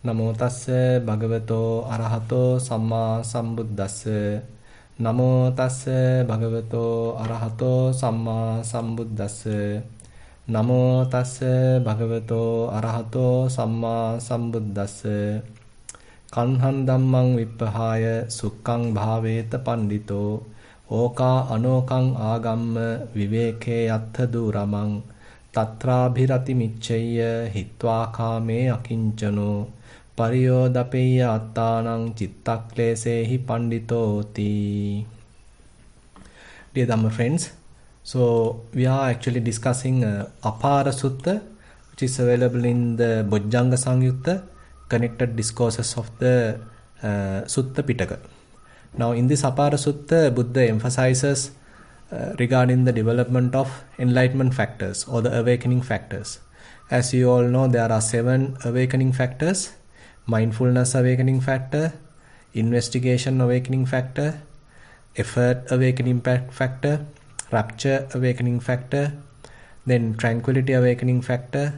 Namo tassa bhagavato arahato samma sambuddhassa. Namo tassa bhagavato arahato samma sambuddhassa. Namo tassa bhagavato arahato samma sambuddhassa. Kanhan dhammang vippahaya sukkang bhaveta pandito. Oka anokang agamma viveke yattha duramang. Tatrabhirati miccaya hitva kame akinchano. Pariyodapeya attanang chittakleshehi panditoti. Dear Dhamma friends, so we are actually discussing Apara Sutta, which is available in the Bojjhanga Samyutta, connected discourses of the Sutta Pitaka. Now in this Apara Sutta, Buddha emphasizes regarding the development of enlightenment factors or the awakening factors. As you all know, there are 7 awakening factors: mindfulness awakening factor, investigation awakening factor, effort awakening factor, rapture awakening factor, then tranquility awakening factor,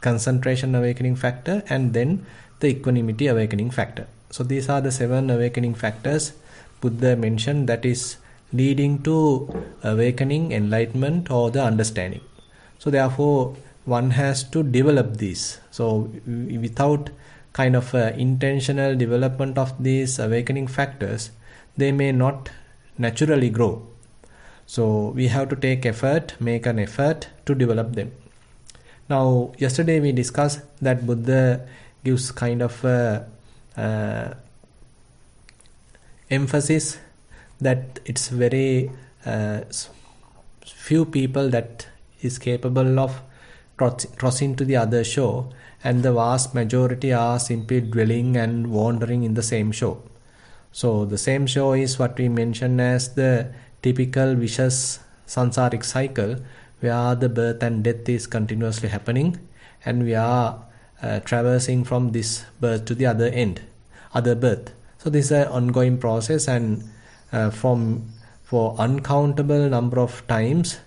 concentration awakening factor, and then the equanimity awakening factor. So these are the 7 awakening factors Buddha mentioned that is leading to awakening, enlightenment, or the understanding. So therefore one has to develop these. So without kind of intentional development of these awakening factors, they may not naturally grow. So we have to take effort, make an effort to develop them. Now yesterday we discussed that Buddha gives kind of emphasis that it's very few people that is capable of crossing to the other shore, and the vast majority are simply dwelling and wandering in the same shore. So the same shore is what we mention as the typical vicious sansaric cycle, where the birth and death is continuously happening, and we are traversing from this birth to the other birth. So this is an ongoing process, and for uncountable number of times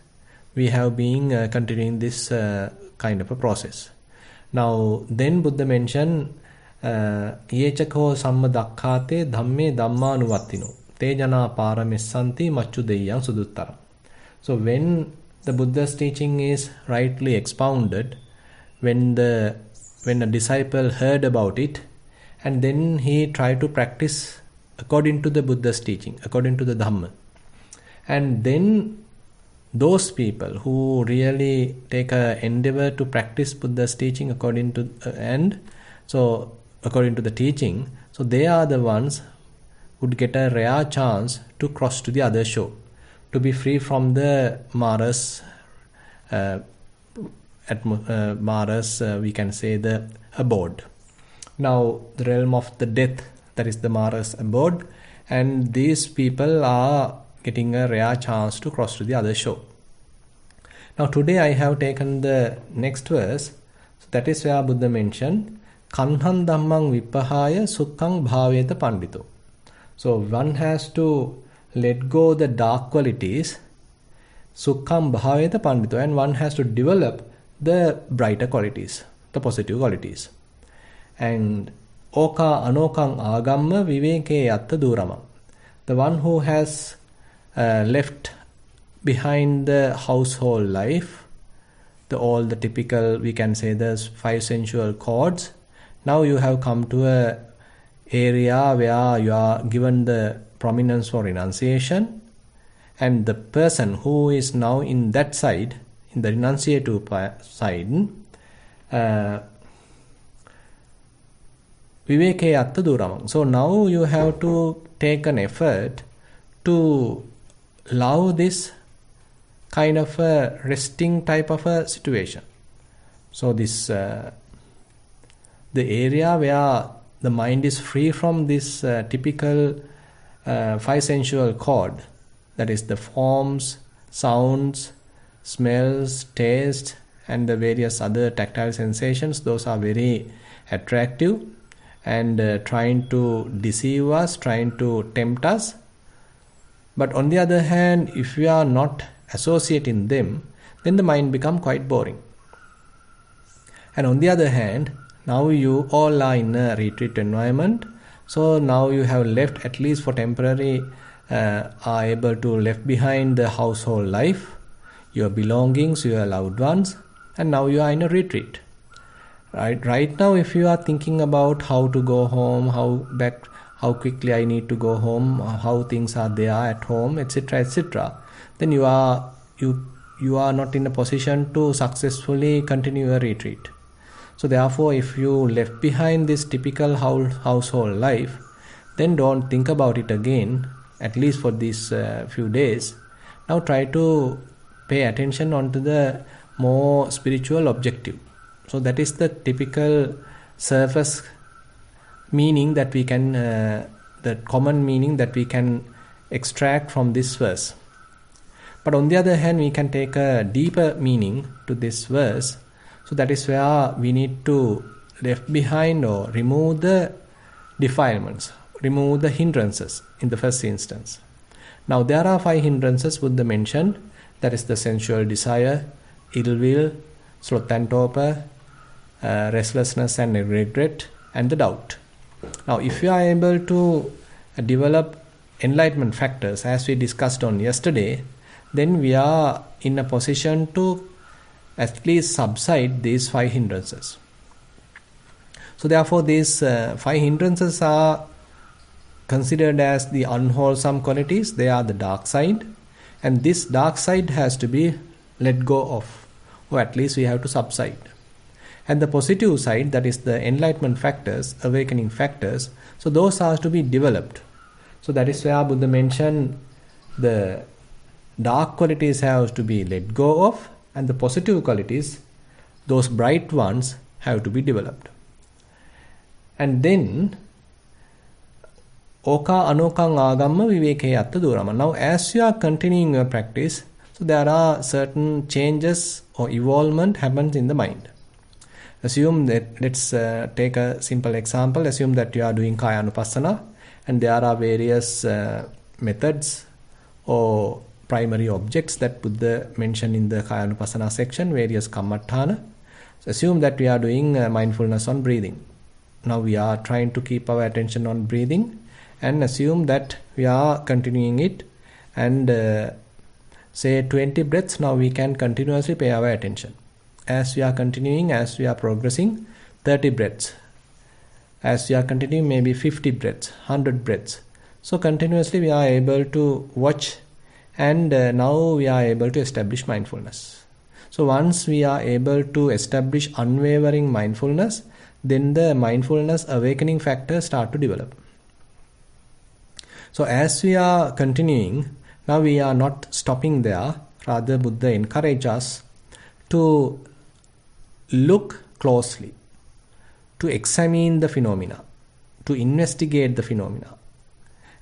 we have been continuing this kind of a process. Now then Buddha mentioned yechako samma dakkhate dhamme dhammanuvattino te jana paramessanti machu deyyang suduttaram. So when the Buddha's teaching is rightly expounded, when a disciple heard about it, and then he tried to practice according to the Buddha's teaching, according to the Dhamma, and then those people who really take an endeavor to practice Buddha's teaching according to the teaching, so they are the ones who would get a rare chance to cross to the other shore, to be free from the Maras, we can say the abode. Now the realm of the death, that is the Mara's abode, and these people are getting a rare chance to cross to the other shore. Now today I have taken the next verse, so that is where Buddha mentioned Kanhan dhammang vippahaya sukkang bhaveta pandito. So one has to let go the dark qualities, sukkang bhaveta pandito, and one has to develop the brighter qualities, the positive qualities. And oka anokang agamma viveke yatta duramam. The one who has left behind the household life, all the typical, we can say, the 5 sensual cords. Now you have come to a area where you are given the prominence for renunciation, and the person who is now in that side, in the renunciative side, viveke yatta duramam. So now you have to take an effort to love this kind of a resting type of a situation. So this the area where the mind is free from this typical 5 sensual cord, that is the forms, sounds, smells, taste, and the various other tactile sensations. Those are very attractive and trying to deceive us, trying to tempt us. But on the other hand, if we are not associating them, then the mind becomes quite boring. And on the other hand, Now you all are in a retreat environment. So now you have left, at least for temporary, are able to left behind the household life, your belongings, your loved ones, and now you are in a retreat. Right now, if you are thinking about how to go home, how quickly I need to go home, how things are there at home, etc., then you are not in a position to successfully continue your retreat. So therefore, if you left behind this typical household life, then don't think about it again, at least for these few days. Now try to pay attention onto the more spiritual objective. So that is the typical surface meaning that we can, the common meaning that we can extract from this verse. But on the other hand, we can take a deeper meaning to this verse. So that is where we need to left behind or remove the defilements, remove the hindrances in the first instance. Now there are 5 hindrances Buddha mentioned. That is the sensual desire, ill will, sloth and torpor, restlessness and regret, and the doubt. Now if you are able to develop enlightenment factors as we discussed on yesterday, then we are in a position to at least subside these 5 hindrances. So therefore these 5 hindrances are considered as the unwholesome qualities. They are the dark side, and this dark side has to be let go of, or at least we have to subside. And the positive side, that is the enlightenment factors, awakening factors, so those are to be developed. So that is where Buddha mentioned the dark qualities have to be let go of, and the positive qualities, those bright ones, have to be developed. And then Oka anokang agamma viveke yatta durama. Now as you are continuing your practice, so there are certain changes or evolvement happens in the mind. Assume that, let's take a simple example. Assume that you are doing Kaya Anupassana, and there are various methods or primary objects that Buddha mentioned in the Kaya Anupassana section, various Kammatthana. So assume that we are doing mindfulness on breathing. Now we are trying to keep our attention on breathing, and assume that we are continuing it, and say 20 breaths, now we can continuously pay our attention. As we are continuing, as we are progressing, 30 breaths. As we are continuing, maybe 50 breaths, 100 breaths. So continuously we are able to watch, and now we are able to establish mindfulness. So once we are able to establish unwavering mindfulness, then the mindfulness awakening factors start to develop. So as we are continuing, now we are not stopping there. Rather, Buddha encourages us to look closely, to examine the phenomena, to investigate the phenomena.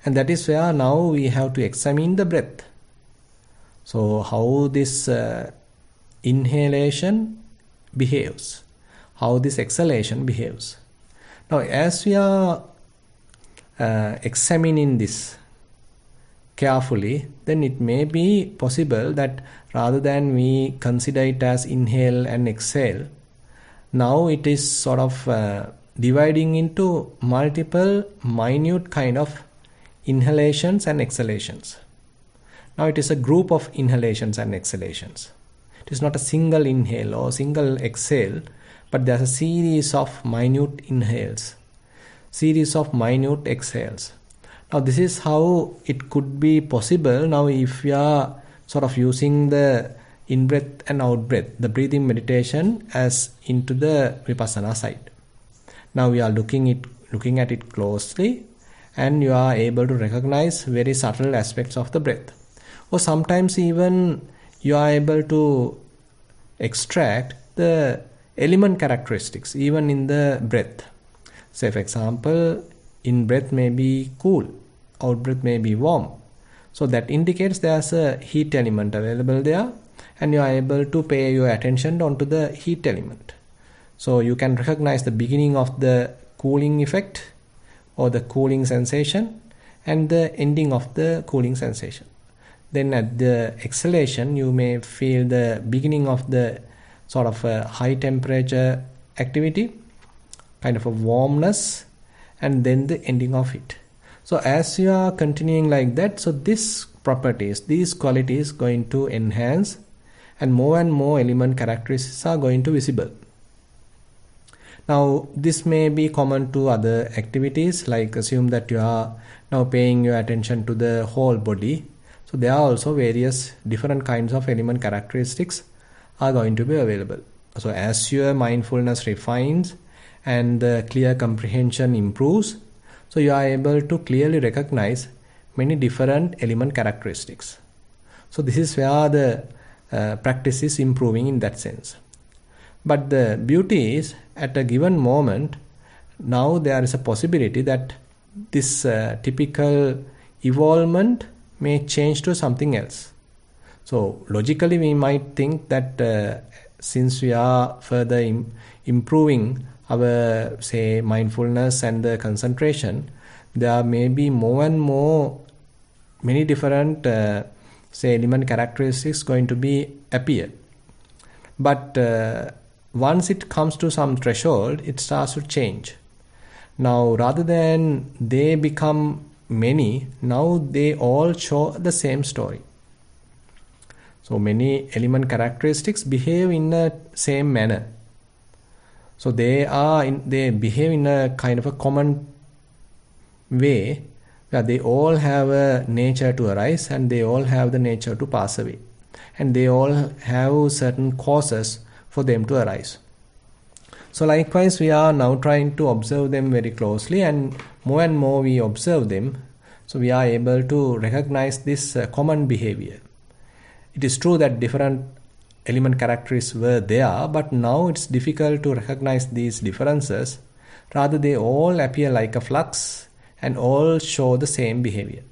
And that is where now we have to examine the breath. So how this inhalation behaves, how this exhalation behaves. Now as we are examining this carefully, then it may be possible that rather than we consider it as inhale and exhale, now it is sort of dividing into multiple minute kind of inhalations and exhalations. Now it is a group of inhalations and exhalations. It is not a single inhale or single exhale, but there's a series of minute inhales, series of minute exhales. Now this is how it could be possible now if we are sort of using the in-breath and out-breath, the breathing meditation as into the vipassana side. Now we are looking at it closely, and you are able to recognize very subtle aspects of the breath. Or sometimes even you are able to extract the element characteristics even in the breath. Say for example, in-breath may be cool, out-breath may be warm. So that indicates there's a heat element available there, and you are able to pay your attention onto the heat element. So you can recognize the beginning of the cooling effect or the cooling sensation and the ending of the cooling sensation. Then at the exhalation, you may feel the beginning of the sort of high temperature activity, kind of a warmness, and then the ending of it. So as you are continuing like that, so these properties, these qualities going to enhance, and more element characteristics are going to visible. Now this may be common to other activities, like assume that you are now paying your attention to the whole body. So there are also various different kinds of element characteristics are going to be available. So as your mindfulness refines and the clear comprehension improves, so you are able to clearly recognize many different element characteristics. So this is where the practice is improving in that sense. But the beauty is, at a given moment, now there is a possibility that this typical evolvement may change to something else. So logically we might think that since we are further improving our, say, mindfulness and the concentration, there may be more and more many different say element characteristics going to be appear. But once it comes to some threshold, it starts to change. Now rather than they become many, now they all show the same story. So many element characteristics behave in the same manner. So they behave in a kind of a common way, where they all have a nature to arise and they all have the nature to pass away, and they all have certain causes for them to arise. So likewise we are now trying to observe them very closely, and more we observe them, so we are able to recognize this common behavior. It is true that different element characteristics were there, but now it's difficult to recognize these differences. Rather, they all appear like a flux and all show the same behavior.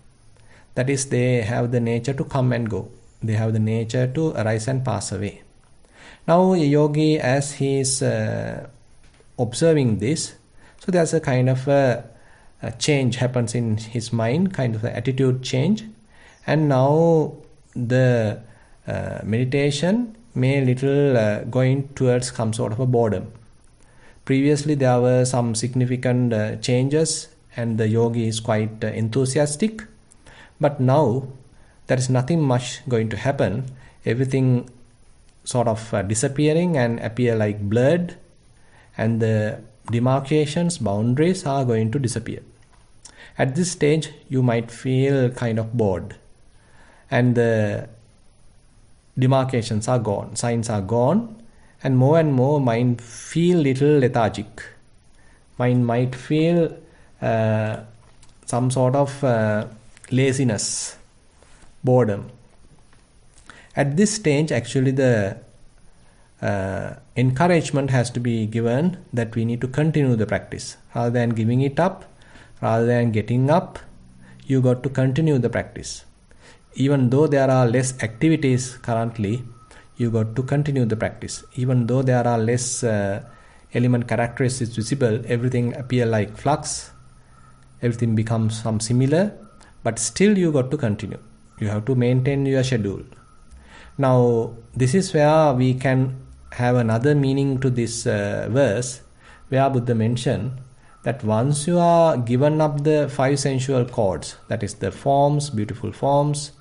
That is, they have the nature to come and go. They have the nature to arise and pass away. Now a yogi, as he is observing this, so there's a kind of a change happens in his mind, kind of an attitude change, and now the meditation may little going towards some sort of a boredom. Previously there were some significant changes and the yogi is quite enthusiastic, but now there is nothing much going to happen. Everything sort of disappearing and appear like blurred, and the demarcations, boundaries are going to disappear. At this stage you might feel kind of bored, and the demarcations are gone, signs are gone, and more mind feel little lethargic. Mind might feel some sort of laziness, boredom. At this stage actually the encouragement has to be given that we need to continue the practice. Rather than giving it up, rather than getting up, you got to continue the practice. Even though there are less activities currently, you got to continue the practice. Even though there are less element characteristics visible, everything appear like flux, everything becomes some similar, but still you got to continue. You have to maintain your schedule. Now this is where we can have another meaning to this verse, where Buddha mentioned that once you are given up the five sensual chords, that is the forms, beautiful forms,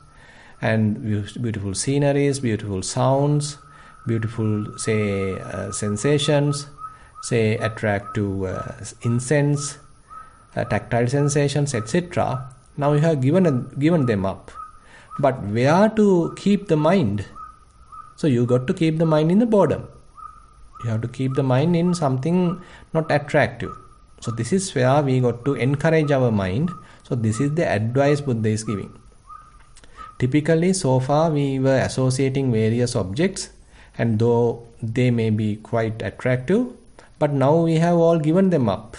and beautiful sceneries, beautiful sounds, beautiful sensations, attractive incense, tactile sensations, etc. Now you have given them up. But where to keep the mind? So you got to keep the mind in the boredom. You have to keep the mind in something not attractive. So this is where we got to encourage our mind. So this is the advice Buddha is giving. Typically, so far we were associating various objects, and though they may be quite attractive, but now we have all given them up.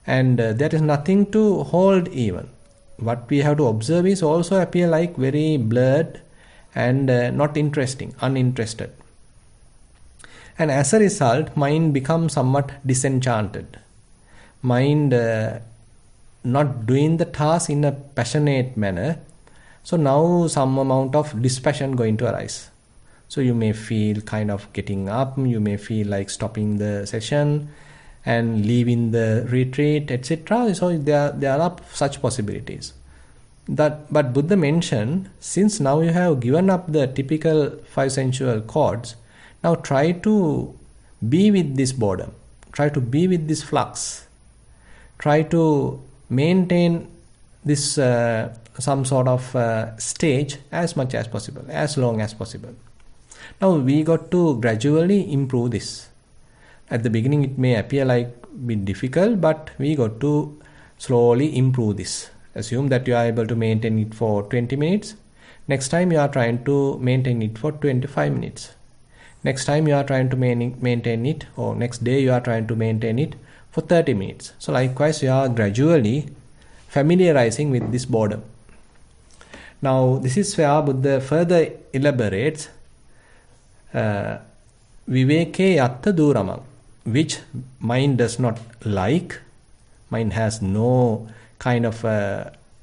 And there is nothing to hold even. What we have to observe is also appear like very blurred and not interesting, uninterested. And as a result, mind becomes somewhat disenchanted. Mind not doing the task in a passionate manner. So now some amount of dispassion going to arise. So you may feel kind of getting up, you may feel like stopping the session, and leaving the retreat, etc. So there are such possibilities. But Buddha mentioned, since now you have given up the typical 5 sensual cords, now try to be with this boredom, try to be with this flux, try to maintain this some sort of stage as much as possible, as long as possible. Now we got to gradually improve this. At the beginning it may appear like a bit difficult, but we got to slowly improve this. Assume that you are able to maintain it for 20 minutes. Next time you are trying to maintain it for 25 minutes. Next time you are trying to maintain it, or next day you are trying to maintain it for 30 minutes. So likewise you are gradually familiarizing with this boredom. Now this is where Buddha further elaborates viveke yatta duramam, which mind does not like. Mind has no kind of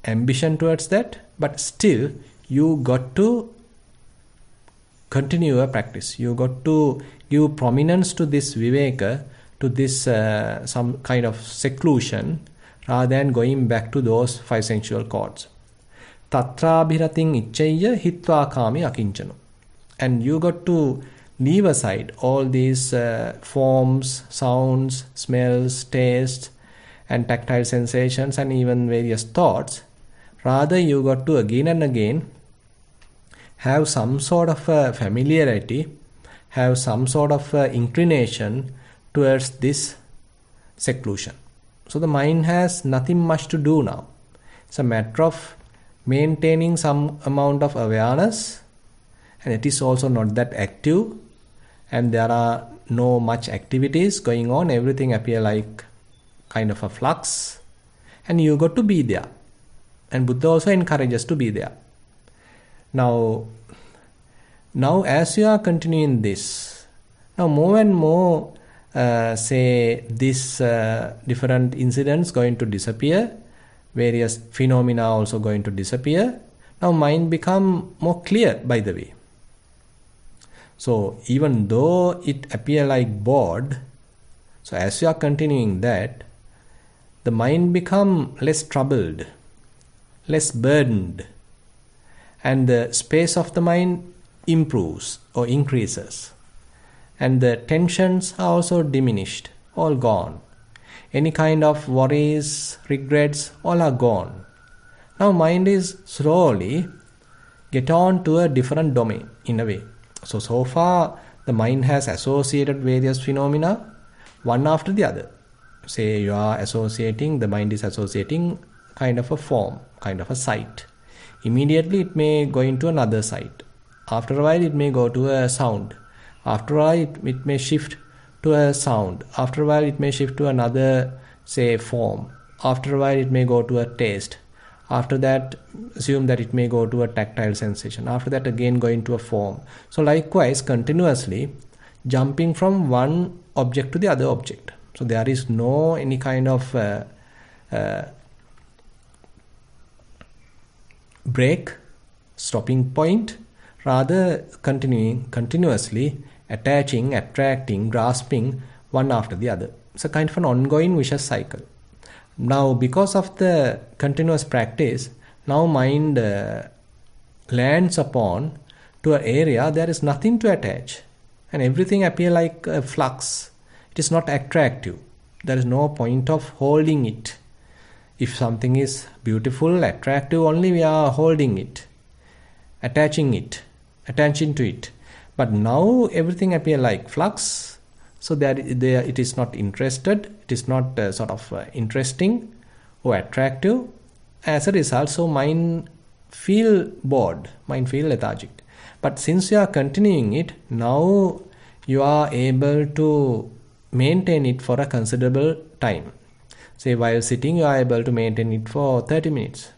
ambition towards that, but still you got to continue a practice. You got to give prominence to this viveka, to this some kind of seclusion, rather than going back to those 5 sensual cords. Tatra bhirating ichchaya hitva kami akinchano. And you got to leave aside all these forms, sounds, smells, tastes, and tactile sensations, and even various thoughts. Rather, you got to again and again have some sort of familiarity, have some sort of inclination towards this seclusion. So the mind has nothing much to do now. It's a matter of maintaining some amount of awareness, and it is also not that active, and there are no much activities going on. Everything appear like kind of a flux, and you got to be there. And Buddha also encourages to be there. Now as you are continuing this, now more and more this different incidents going to disappear, various phenomena also going to disappear. Now mind become more clear, by the way. So even though it appear like bored, so as you are continuing that, the mind become less troubled, less burdened, and the space of the mind improves or increases, and the tensions are also diminished, all gone. Any kind of worries, regrets, all are gone. Now mind is slowly get on to a different domain in a way. So far the mind has associated various phenomena one after the other. Say you are associating, the mind is associating kind of a form, kind of a sight. Immediately it may go into another sight. After a while it may go to a sound. After a while it may shift to a sound. After a while it may shift to another, say, form. After a while it may go to a taste. After that, assume that it may go to a tactile sensation. After that, again going to a form. So likewise, continuously jumping from one object to the other object. So there is no any kind of break, stopping point, rather continuously attaching, attracting, grasping one after the other. It's a kind of an ongoing vicious cycle. Now because of the continuous practice, now mind lands upon to an area there is nothing to attach, and everything appear like a flux. It is not attractive. There is no point of holding it. If something is beautiful, attractive, only we are holding it, attaching to it. But now everything appear like flux, so there it is not interested, it is not sort of interesting or attractive. As a result, so mind feel bored, mind feel lethargic. But since you are continuing it, now you are able to maintain it for a considerable time. Say while sitting, you are able to maintain it for 30 minutes.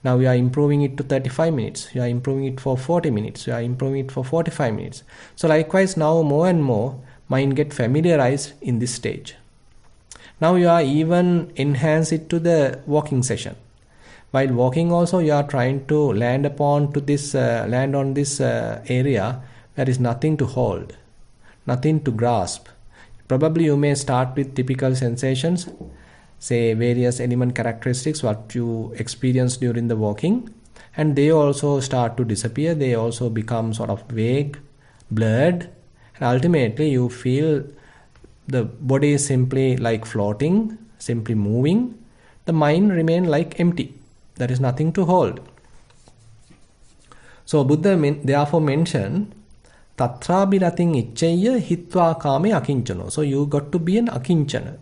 Now you are improving it to 35 minutes. You are improving it for 40 minutes. You are improving it for 45 minutes. So likewise, now more and more, mind get familiarized in this stage. Now you are even enhance it to the walking session. While walking also, you are trying to land on this area. There is nothing to hold, nothing to grasp. Probably you may start with typical sensations, say various element characteristics what you experience during the walking, and they also start to disappear. They also become sort of vague, blurred, and ultimately you feel the body is simply like floating, simply moving. The mind remain like empty. There is nothing to hold. So Buddha therefore mentioned tatrabhirating ichchaya hitva kame akinchano. So you got to be an akinchana.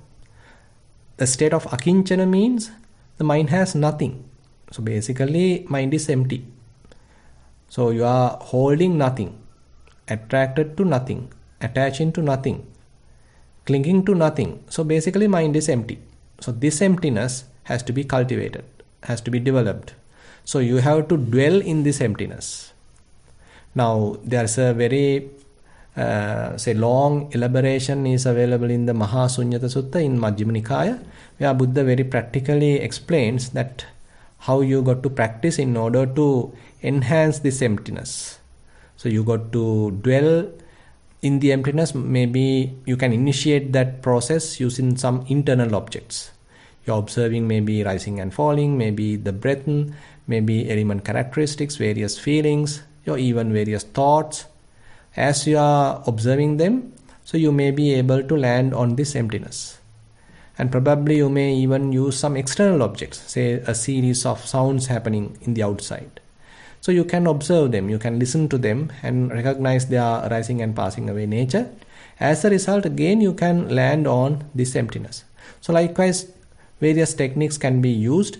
The state of akinchana means the mind has nothing. So basically mind is empty. So you are holding nothing, attracted to nothing, attaching to nothing, clinging to nothing. So basically mind is empty. So this emptiness has to be cultivated, has to be developed. So you have to dwell in this emptiness. Now there's a very long elaboration is available in the Mahasunyata Sutta in Majjhima Nikaya, where Buddha very practically explains that how you got to practice in order to enhance this emptiness. So you got to dwell in the emptiness. Maybe you can initiate that process using some internal objects. You're observing maybe rising and falling, maybe the breath, maybe element characteristics, various feelings, or even various thoughts. As you are observing them, so you may be able to land on this emptiness. And probably you may even use some external objects, say a series of sounds happening in the outside. So you can observe them, you can listen to them and recognize their arising and passing away nature. As a result, again you can land on this emptiness. So likewise, various techniques can be used.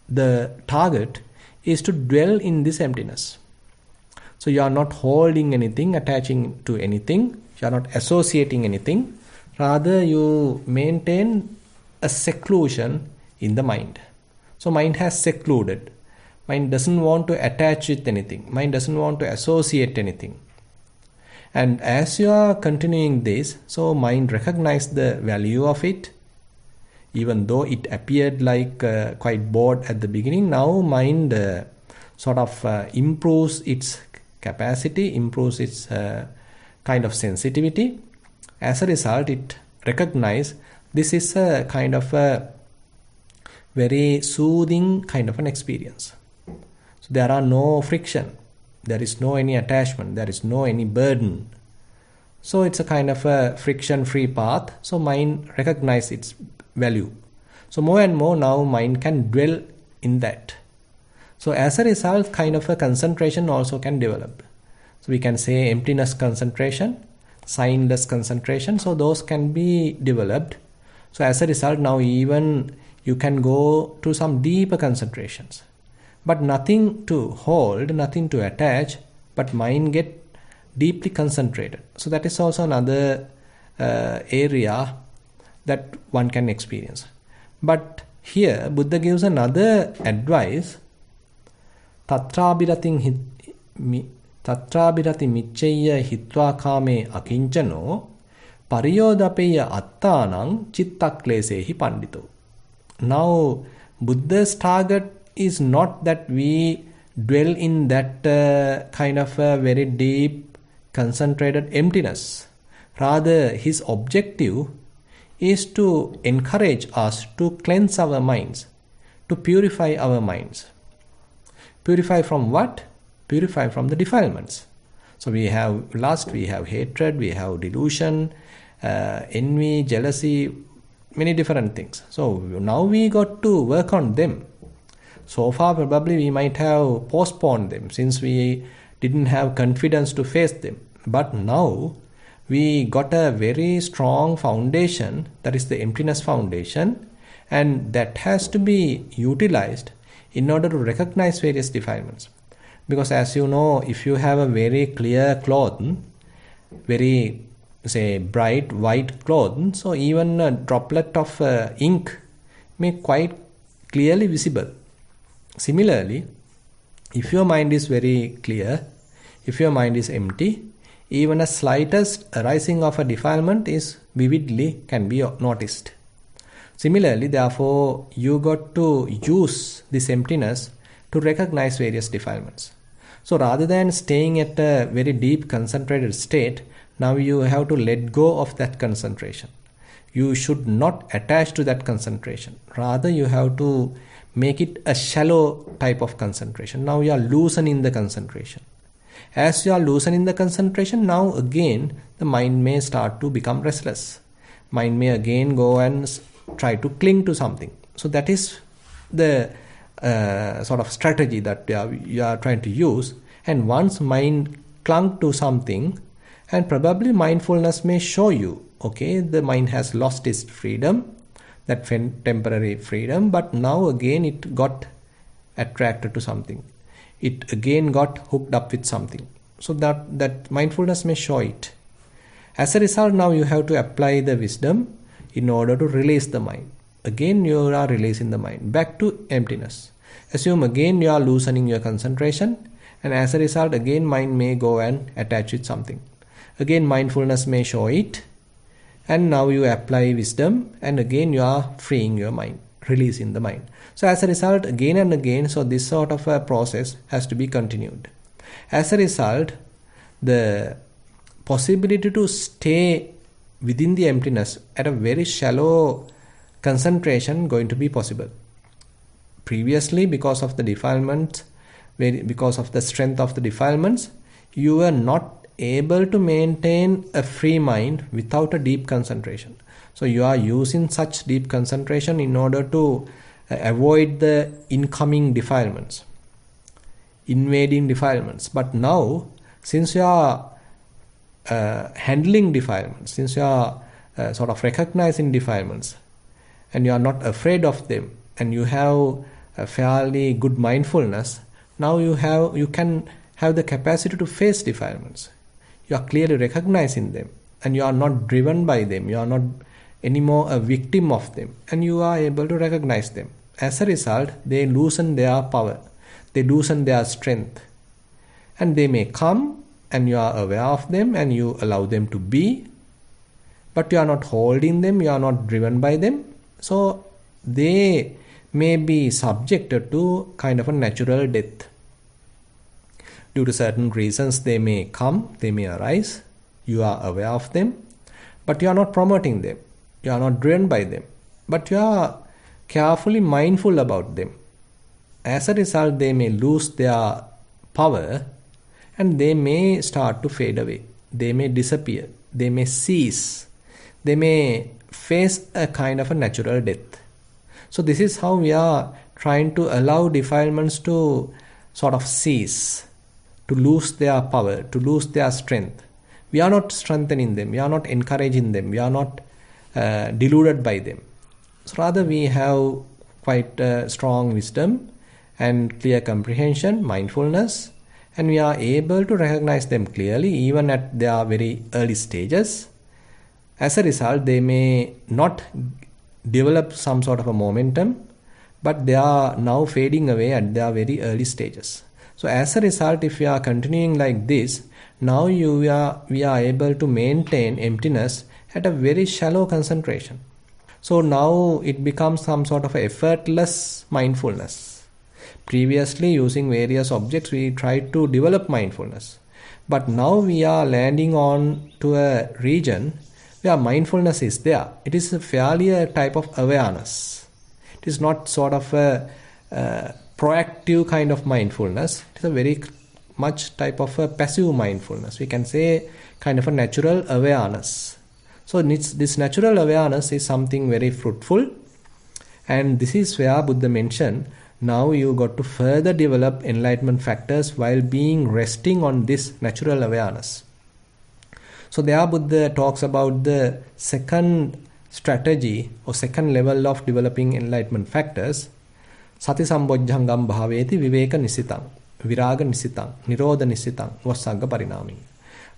The target is to dwell in this emptiness. So you are not holding anything, attaching to anything, you are not associating anything. Rather, you maintain a seclusion in the mind. So mind has secluded. Mind doesn't want to attach with anything. Mind doesn't want to associate anything. And as you are continuing this, so mind recognizes the value of it. Even though it appeared like quite bored at the beginning, now mind improves its capacity, improves its kind of sensitivity. As a result, it recognizes this is a kind of a very soothing kind of an experience. So there are no friction, there is no any attachment, there is no any burden. So it's a kind of a friction-free path. So mind recognizes its value. So more and more now mind can dwell in that. So as a result, kind of a concentration also can develop. So we can say emptiness concentration, signless concentration. So those can be developed. So as a result, now even you can go to some deeper concentrations. But nothing to hold, nothing to attach, but mind get deeply concentrated. So that is also another area that one can experience. But here Buddha gives another advice. Tatrabhirati michchaya hitva kame akinchano pariyodapeya attanang chittakklesehi pandito. Now Buddha's target is not that we dwell in that kind of a very deep concentrated emptiness. Rather, his objective is to encourage us to cleanse our minds, to purify our minds. Purify from what? Purify from the defilements. So we have lust, we have hatred, we have delusion, envy, jealousy, many different things. So now we got to work on them. So far probably we might have postponed them since we didn't have confidence to face them. But now we got a very strong foundation, that is the emptiness foundation, and that has to be utilized in order to recognize various defilements. Because as you know, if you have a very clear cloth, very say bright white cloth, so even a droplet of ink may quite clearly visible. Similarly, if your mind is very clear, if your mind is empty, even a slightest arising of a defilement is vividly can be noticed. Similarly, therefore, you got to use this emptiness to recognize various defilements. So rather than staying at a very deep concentrated state, Now you have to let go of that concentration. You should not attach to that concentration. Rather, you have to make it a shallow type of concentration. Now you are loosening the concentration. As you are loosening the concentration, now again the mind may start to become restless. Mind may again go and try to cling to something. So that is the sort of strategy that you are trying to use. And once mind clung to something, and probably mindfulness may show you, okay, the mind has lost its freedom, that temporary freedom, but now again it got attracted to something. It again got hooked up with something. So that mindfulness may show it. As a result, now you have to apply the wisdom in order to release the mind. Again, you are releasing the mind back to emptiness. Assume again you are loosening your concentration, and as a result, again mind may go and attach with something. Again, mindfulness may show it, and now you apply wisdom, and again you are freeing your mind, releasing the mind. So as a result, again and again, so this sort of a process has to be continued. As a result, the possibility to stay within the emptiness at a very shallow concentration going to be possible. Previously, because of the defilements, because of the strength of the defilements, you were not able to maintain a free mind without a deep concentration. So you are using such deep concentration in order to avoid the incoming defilements, invading defilements. But now, since you are handling defilements, since you are sort of recognizing defilements, and you are not afraid of them, and you have a fairly good mindfulness, now you can have the capacity to face defilements. You are clearly recognizing them, and you are not driven by them. You are not anymore a victim of them, and you are able to recognize them. As a result, they loosen their power, they loosen their strength, and they may come, and you are aware of them, and you allow them to be, but you are not holding them, you are not driven by them. So they may be subjected to kind of a natural death. Due to certain reasons, they may come, they may arise, you are aware of them, but you are not promoting them, you are not driven by them, but you are carefully mindful about them. As a result, they may lose their power, and they may start to fade away, they may disappear, they may cease, they may face a kind of a natural death. So this is how we are trying to allow defilements to sort of cease, to lose their power, to lose their strength. We are not strengthening them, we are not encouraging them, we are not deluded by them. So rather we have quite strong wisdom and clear comprehension, mindfulness, and we are able to recognize them clearly even at their very early stages. As a result, they may not develop some sort of a momentum, but they are now fading away at their very early stages. So as a result, if we are continuing like this, now we are able to maintain emptiness at a very shallow concentration. So now it becomes some sort of effortless mindfulness. Previously, using various objects, we tried to develop mindfulness. But now we are landing on to a region where mindfulness is there. It is fairly a type of awareness. It is not sort of a proactive kind of mindfulness. It is a very much type of a passive mindfulness. We can say kind of a natural awareness. So this natural awareness is something very fruitful, and this is where Buddha mentioned, now you got to further develop enlightenment factors while being resting on this natural awareness. So there Buddha talks about the second strategy or second level of developing enlightenment factors. Sati sambojjhangam bhaveti viveka nisitang, viraga nisitang, nirodha nisitang, vassagga parinami.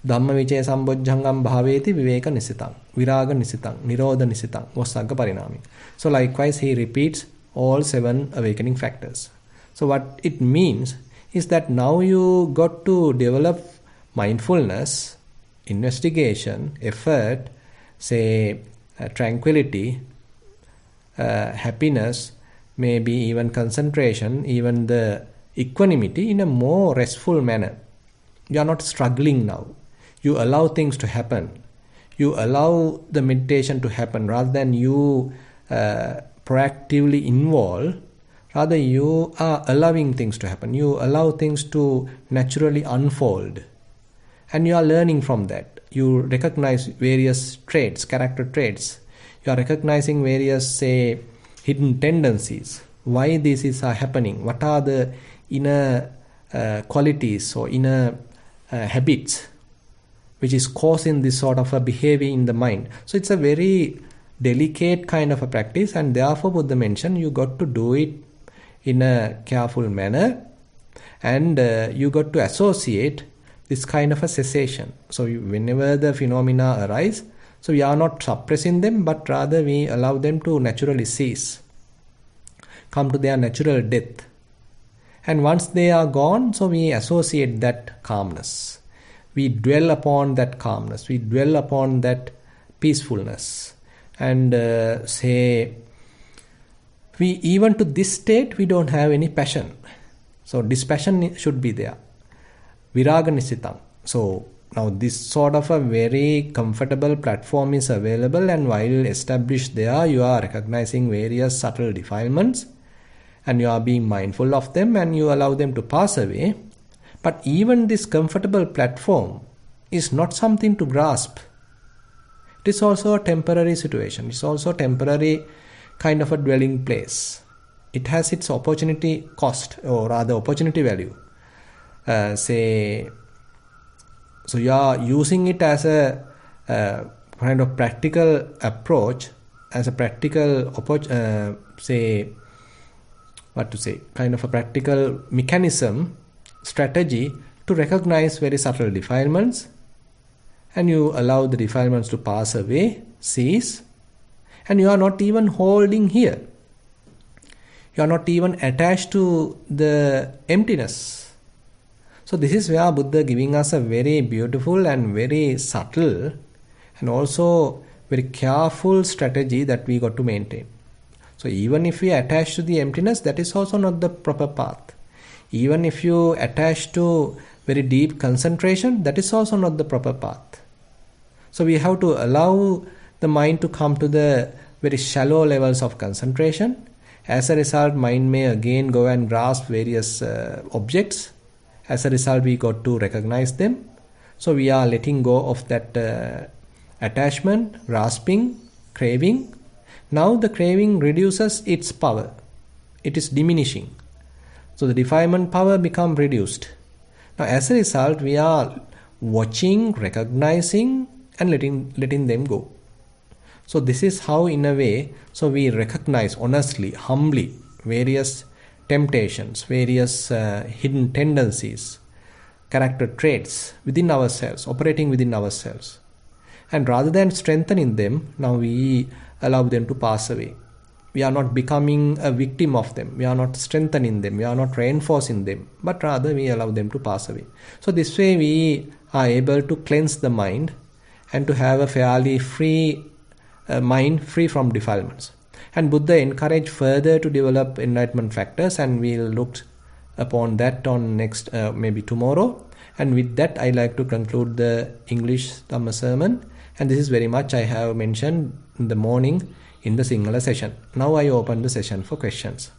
Dhamma vichaya sambojjhangam bhaveti viveka nisitang, viraga nisitang, nirodha nisitang, vassagga parinami. So likewise he repeats all 7 awakening factors. So what it means is that now you got to develop mindfulness, investigation, effort, say tranquility, happiness, maybe even concentration, even the equanimity in a more restful manner. You are not struggling now. You allow things to happen. You allow the meditation to happen rather than you proactively involve. Rather, you are allowing things to happen. You allow things to naturally unfold. And you are learning from that. You recognize various traits, character traits. You are recognizing various, say, hidden tendencies. Why this is happening? What are the inner qualities or inner habits which is causing this sort of a behavior in the mind? So it's a very delicate kind of a practice, and therefore Buddha mentioned you got to do it in a careful manner, and you got to associate this kind of a cessation. So whenever the phenomena arise, so we are not suppressing them, but rather we allow them to naturally cease, come to their natural death. And once they are gone, so we associate that calmness. We dwell upon that calmness. We dwell upon that peacefulness. And say, we even to this state, we don't have any passion. So dispassion should be there. Viraga nisitam. So now this sort of a very comfortable platform is available, and while established there, you are recognizing various subtle defilements, and you are being mindful of them, and you allow them to pass away. But even this comfortable platform is not something to grasp. It is also a temporary situation. It's also a temporary kind of a dwelling place. It has its opportunity cost, or rather opportunity value. So you are using it as a kind of practical approach, as a practical kind of a practical mechanism, strategy to recognize very subtle defilements, and you allow the defilements to pass away, cease, and you are not even holding here. You are not even attached to the emptiness. So this is where Buddha giving us a very beautiful and very subtle and also very careful strategy that we got to maintain. So even if we attach to the emptiness, that is also not the proper path. Even if you attach to very deep concentration, that is also not the proper path. So we have to allow the mind to come to the very shallow levels of concentration. As a result, mind may again go and grasp various objects. As a result, we got to recognize them. So we are letting go of that attachment, grasping, craving. Now the craving reduces its power. It is diminishing. So the defilement power becomes reduced. Now as a result, we are watching, recognizing, and letting them go. So this is how, in a way, so we recognize honestly, humbly, various temptations, various hidden tendencies, character traits within ourselves, operating within ourselves. And rather than strengthening them, now we allow them to pass away. We are not becoming a victim of them. We are not strengthening them. We are not reinforcing them. But rather we allow them to pass away. So this way we are able to cleanse the mind and to have a fairly free mind, free from defilements. And Buddha encouraged further to develop enlightenment factors, and we'll look upon that on next, maybe tomorrow. And with that, I like to conclude the English Dhamma sermon. And this is very much I have mentioned in the morning in the Sinhala session. Now I open the session for questions.